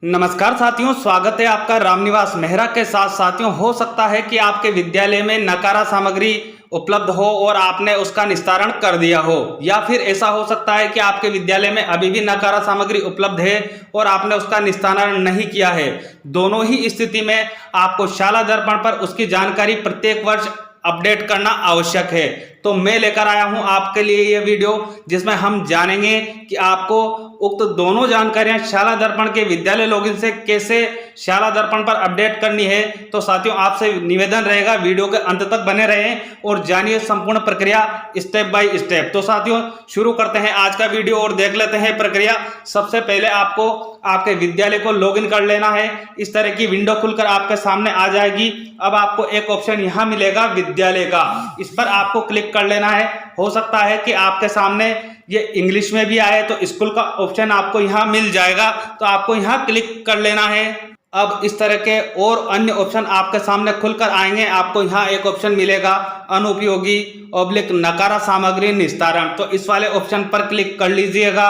नमस्कार साथियों, स्वागत है आपका रामनिवास मेहरा के साथ। साथियों, हो सकता है कि आपके विद्यालय में नकारा सामग्री उपलब्ध हो और आपने उसका निस्तारण कर दिया हो, या फिर ऐसा हो सकता है कि आपके विद्यालय में अभी भी नकारा सामग्री उपलब्ध है और आपने उसका निस्तारण नहीं किया है। दोनों ही स्थिति में आपको शाला दर्पण पर उसकी जानकारी प्रत्येक वर्ष अपडेट करना आवश्यक है। तो मैं लेकर आया हूं आपके लिए यह वीडियो, जिसमें हम जानेंगे कि आपको उक्त दोनों जानकारियां शाला दर्पण के विद्यालय लॉगिन से कैसे शाला दर्पण पर अपडेट करनी है। तो साथियों, आपसे निवेदन रहेगा, वीडियो के अंत तक बने रहें और जानिए संपूर्ण प्रक्रिया स्टेप बाय स्टेप। तो साथियों, शुरू करते हैं आज का वीडियो और देख लेते हैं प्रक्रिया। सबसे पहले आपको आपके विद्यालय को लॉगिन कर लेना है। इस तरह की विंडो खुलकर आपके सामने आ जाएगी। अब आपको एक ऑप्शन यहाँ मिलेगा विद्यालय का, इस पर आपको क्लिक कर लेना है। हो सकता है कि आपके सामने ये इंग्लिश में भी आए, तो स्कूल का ऑप्शन आपको यहाँ मिल जाएगा, तो आपको यहाँ क्लिक कर लेना है। अब इस तरह के और अन्य ऑप्शन आपके सामने खुलकर आएंगे। आपको यहाँ एक ऑप्शन मिलेगा अनुपयोगी / नकारा सामग्री निस्तारण, तो इस वाले ऑप्शन पर क्लिक कर लीजिएगा।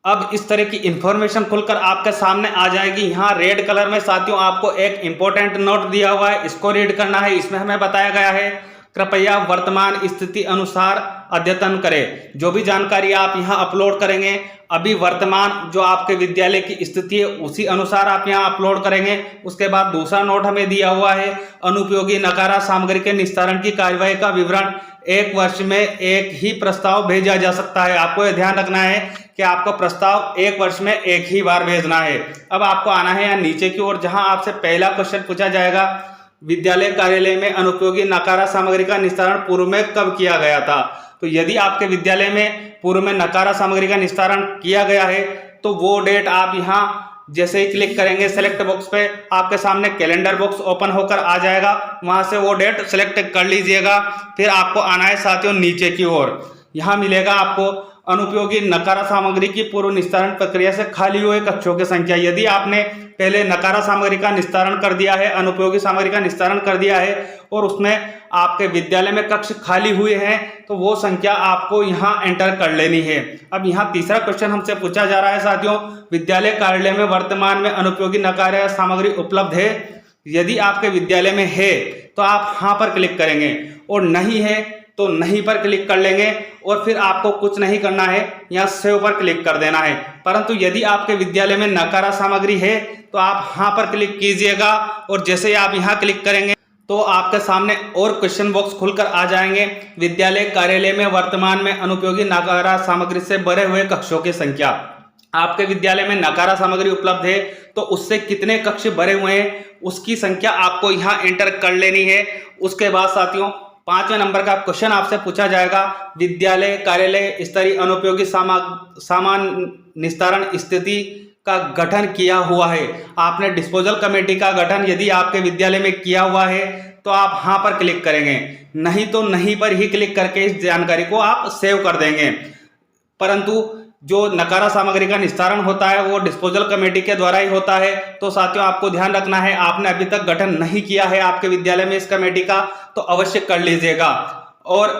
अब इस तरह की इंफॉर्मेशन खुलकर आपके सामने आ जाएगी। यहाँ रेड कलर में साथियों आपको एक इंपॉर्टेंट नोट दिया हुआ है, इसको रीड करना है। इसमें हमें बताया गया है, कृपया वर्तमान स्थिति अनुसार अद्यतन करें। जो भी जानकारी आप यहाँ अपलोड करेंगे, अभी वर्तमान जो आपके विद्यालय की स्थिति है उसी अनुसार आप यहाँ अपलोड करेंगे। उसके बाद दूसरा नोट हमें दिया हुआ है, अनुपयोगी नकारा सामग्री के निस्तारण की कार्यवाही का विवरण। एक वर्ष में एक ही प्रस्ताव भेजा जा सकता है। आपको यह ध्यान रखना है कि आपको प्रस्ताव एक वर्ष में एक ही बार भेजना है। अब आपको आना है यहाँ नीचे की ओर, जहाँ आपसे पहला क्वेश्चन पूछा जाएगा, विद्यालय कार्यालय में अनुपयोगी नकारा सामग्री का निस्तारण पूर्व में कब किया गया था। तो यदि आपके विद्यालय में पूर्व में नकारा सामग्री का निस्तारण किया गया है, तो वो डेट आप यहाँ जैसे ही क्लिक करेंगे सेलेक्ट बॉक्स पे, आपके सामने कैलेंडर बॉक्स ओपन होकर आ जाएगा। वहां से वो डेट सेलेक्ट कर लीजिएगा। फिर आपको आना है साथियों नीचे की ओर, यहाँ मिलेगा आपको अनुपयोगी नकारा सामग्री की पूर्व निस्तारण प्रक्रिया से खाली हुए कक्षों की संख्या। यदि आपने पहले नकारा सामग्री का निस्तारण कर दिया है, अनुपयोगी सामग्री का निस्तारण कर दिया है और उसमें आपके विद्यालय में कक्ष खाली हुए हैं, तो वो संख्या आपको यहाँ एंटर कर लेनी है। अब यहाँ तीसरा क्वेश्चन हमसे पूछा जा रहा है साथियों, विद्यालय कार्यालय में वर्तमान में अनुपयोगी नकारा सामग्री उपलब्ध है। यदि आपके विद्यालय में है तो आप हाँ पर क्लिक करेंगे, और नहीं है तो नहीं पर क्लिक कर लेंगे, और फिर आपको कुछ नहीं करना है, यहाँ सेव पर क्लिक कर देना है। परंतु यदि आपके विद्यालय में नकारा सामग्री है तो आप हाँ पर क्लिक कीजिएगा, और जैसे ही आप यहाँ क्लिक करेंगे तो आपके सामने और क्वेश्चन बॉक्स खुलकर आ जाएंगे। विद्यालय कार्यालय में वर्तमान में अनुपयोगी नकारा सामग्री से भरे हुए कक्षों की संख्या। आपके विद्यालय में नकारा सामग्री उपलब्ध है तो उससे कितने कक्ष भरे हुए हैं उसकी संख्या आपको यहाँ एंटर कर लेनी है। उसके बाद साथियों 5वें नंबर का क्वेश्चन आपसे पूछा जाएगा, विद्यालय कार्यालय स्तरीय अनुपयोगी सामान निस्तारण स्थिति का गठन किया हुआ है। आपने डिस्पोजल कमेटी का गठन यदि आपके विद्यालय में किया हुआ है तो आप हाँ पर क्लिक करेंगे, नहीं तो नहीं पर ही क्लिक करके इस जानकारी को आप सेव कर देंगे। परंतु जो नकारा सामग्री का निस्तारण होता है वो डिस्पोजल कमेटी के द्वारा ही होता है। तो साथियों, आपको ध्यान रखना है, आपने अभी तक गठन नहीं किया है आपके विद्यालय में इस कमेटी का, तो अवश्य कर लीजिएगा। और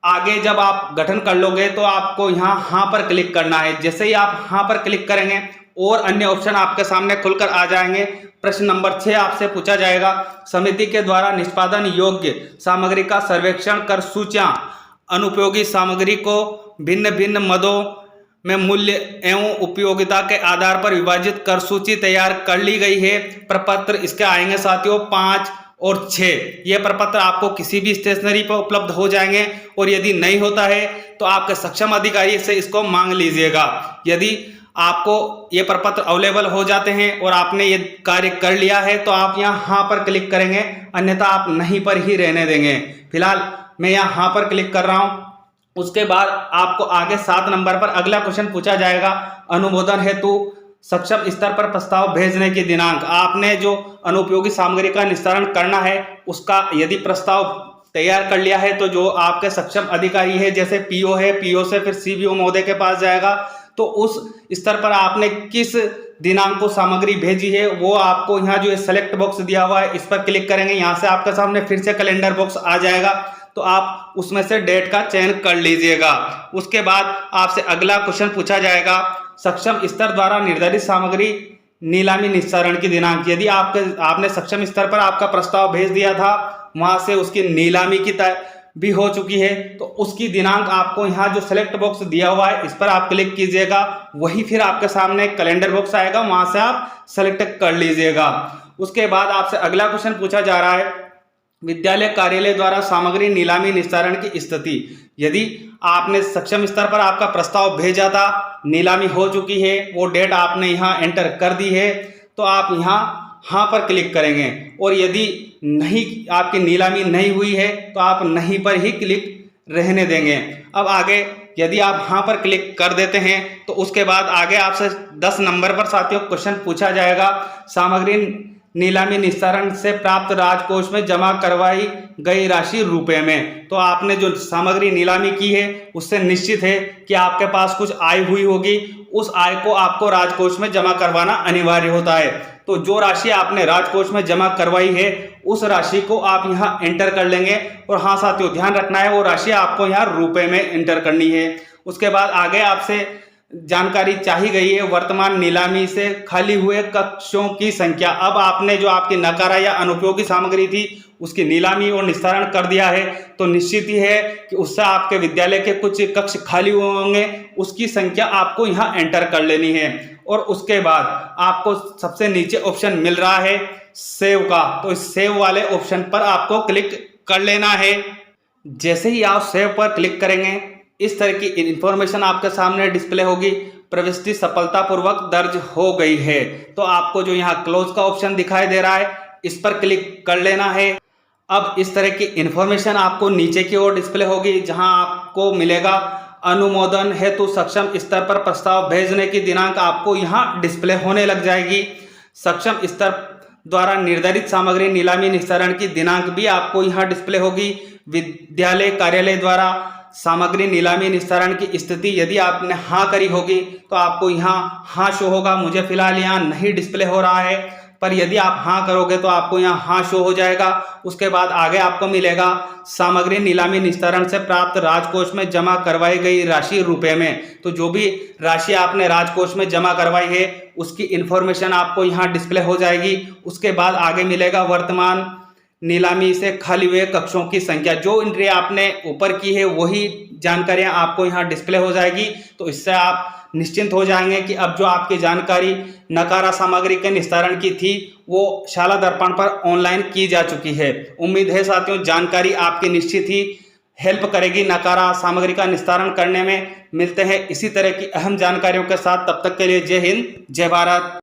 आगे जब आप गठन कर लोगे तो आपको यहाँ हाँ पर क्लिक करना है। जैसे ही आप हाँ पर क्लिक करेंगे और अन्य ऑप्शन आपके सामने खुलकर आ जाएंगे। प्रश्न नंबर 6 आपसे पूछा जाएगा, समिति के द्वारा निष्पादन योग्य सामग्री का सर्वेक्षण कर सूचियां अनुपयोगी सामग्री को भिन्न भिन्न मदों में मूल्य एवं उपयोगिता के आधार पर विभाजित कर सूची तैयार कर ली गई है। प्रपत्र इसके आएंगे साथियों 5 और 6। ये प्रपत्र आपको किसी भी स्टेशनरी पर उपलब्ध हो जाएंगे, और यदि नहीं होता है तो आपके सक्षम अधिकारी से इसको मांग लीजिएगा। यदि आपको ये प्रपत्र अवेलेबल हो जाते हैं और आपने ये कार्य कर लिया है तो आप यहाँ हाँ पर क्लिक करेंगे, अन्यथा आप नहीं पर ही रहने देंगे। फिलहाल मैं यहाँ हाँ पर क्लिक कर रहा हूँ। उसके बाद आपको आगे 7 नंबर पर अगला क्वेश्चन पूछा जाएगा, अनुमोदन हेतु सक्षम स्तर पर प्रस्ताव भेजने की दिनांक। आपने जो अनुपयोगी सामग्री का निस्तारण करना है उसका यदि प्रस्ताव तैयार कर लिया है तो जो आपके सक्षम अधिकारी है, जैसे पीओ है, पीओ से फिर सीबीओ महोदय के पास जाएगा, तो उस स्तर पर आपने किस दिनांक को सामग्री भेजी है वो आपको यहाँ जो सेलेक्ट बॉक्स दिया हुआ है इस पर क्लिक करेंगे। यहाँ से आपके सामने फिर से कैलेंडर बॉक्स आ जाएगा, तो आप उसमें से डेट का चयन कर लीजिएगा। उसके बाद आपसे अगला क्वेश्चन पूछा जाएगा, सक्षम स्तर द्वारा निर्धारित सामग्री नीलामी निस्तारण की दिनांक, यदि आपने सक्षम स्तर पर आपका प्रस्ताव भेज दिया था, वहां से उसकी नीलामी की भी हो चुकी है, तो उसकी दिनांक आपको यहाँ जो सेलेक्ट बॉक्स दिया हुआ है इस पर आप क्लिक कीजिएगा। वही फिर आपके सामने कैलेंडर बॉक्स आएगा, वहां से आप सेलेक्ट कर लीजिएगा। उसके बाद आपसे अगला क्वेश्चन पूछा जा रहा है, विद्यालय कार्यालय द्वारा सामग्री नीलामी निस्तारण की स्थिति। यदि आपने सक्षम स्तर पर आपका प्रस्ताव भेजा था, नीलामी हो चुकी है, वो डेट आपने यहाँ एंटर कर दी है, तो आप यहाँ हाँ पर क्लिक करेंगे। और यदि नहीं, आपकी नीलामी नहीं हुई है, तो आप नहीं पर ही क्लिक रहने देंगे। अब आगे यदि आप हाँ पर क्लिक कर देते हैं तो उसके बाद आगे आपसे 10 नंबर पर साथियों क्वेश्चन पूछा जाएगा, सामग्री नीलामी निस्तारण से प्राप्त राजकोष में जमा करवाई गई राशि रुपए में। तो आपने जो सामग्री नीलामी की है उससे निश्चित है कि आपके पास कुछ आय हुई होगी, उस आय को आपको राजकोष में जमा करवाना अनिवार्य होता है। तो जो राशि आपने राजकोष में जमा करवाई है उस राशि को आप यहाँ एंटर कर लेंगे। और हाँ साथियों, ध्यान रखना है वो राशि आपको यहाँ रुपए में एंटर करनी है। उसके बाद आगे आपसे जानकारी चाही गई है वर्तमान नीलामी से खाली हुए कक्षों की संख्या। अब आपने जो आपकी नकारा या अनुपयोगी सामग्री थी उसकी नीलामी और निस्तारण कर दिया है, तो निश्चित ही है कि उससे आपके विद्यालय के कुछ कक्ष खाली हुए होंगे, उसकी संख्या आपको यहाँ एंटर कर लेनी है। और उसके बाद आपको सबसे नीचे ऑप्शन मिल रहा है सेव का, तो इस सेव वाले ऑप्शन पर आपको क्लिक कर लेना है। जैसे ही आप सेव पर क्लिक करेंगे इस तरह की इन्फॉर्मेशन आपके सामने डिस्प्ले होगी, प्रविष्टि सफलतापूर्वक दर्ज हो गई है। तो आपको जो यहाँ क्लोज का ऑप्शन दिखाई दे रहा है इस पर क्लिक कर लेना है। अब इस तरह की इन्फॉर्मेशन आपको नीचे की ओर डिस्प्ले होगी, जहां आपको मिलेगा अनुमोदन हेतु सक्षम स्तर पर प्रस्ताव भेजने की दिनांक आपको यहाँ डिस्प्ले होने लग जाएगी। सक्षम स्तर द्वारा निर्धारित सामग्री नीलामी निस्तारण की दिनांक भी आपको यहाँ डिस्प्ले होगी। विद्यालय कार्यालय द्वारा सामग्री नीलामी निस्तारण की स्थिति, यदि आपने हाँ करी होगी तो आपको यहाँ हाँ शो होगा। मुझे फिलहाल यहाँ नहीं डिस्प्ले हो रहा है, पर यदि आप हाँ करोगे तो आपको यहाँ हाँ शो हो जाएगा। उसके बाद आगे आपको मिलेगा सामग्री नीलामी निस्तारण से प्राप्त राजकोष में जमा करवाई गई राशि रुपए में। तो जो भी राशि आपने राजकोष में जमा करवाई है उसकी इन्फॉर्मेशन आपको यहाँ डिस्प्ले हो जाएगी। उसके बाद आगे मिलेगा वर्तमान नीलामी से खाली हुए कक्षों की संख्या। जो एंट्री आपने ऊपर की है वही जानकारियां आपको यहाँ डिस्प्ले हो जाएगी। तो इससे आप निश्चिंत हो जाएंगे कि अब जो आपकी जानकारी नकारा सामग्री के निस्तारण की थी वो शाला दर्पण पर ऑनलाइन की जा चुकी है। उम्मीद है साथियों जानकारी आपकी निश्चित ही हेल्प करेगी नकारा सामग्री का निस्तारण करने में। मिलते हैं इसी तरह की अहम जानकारियों के साथ, तब तक के लिए जय हिंद जय भारत।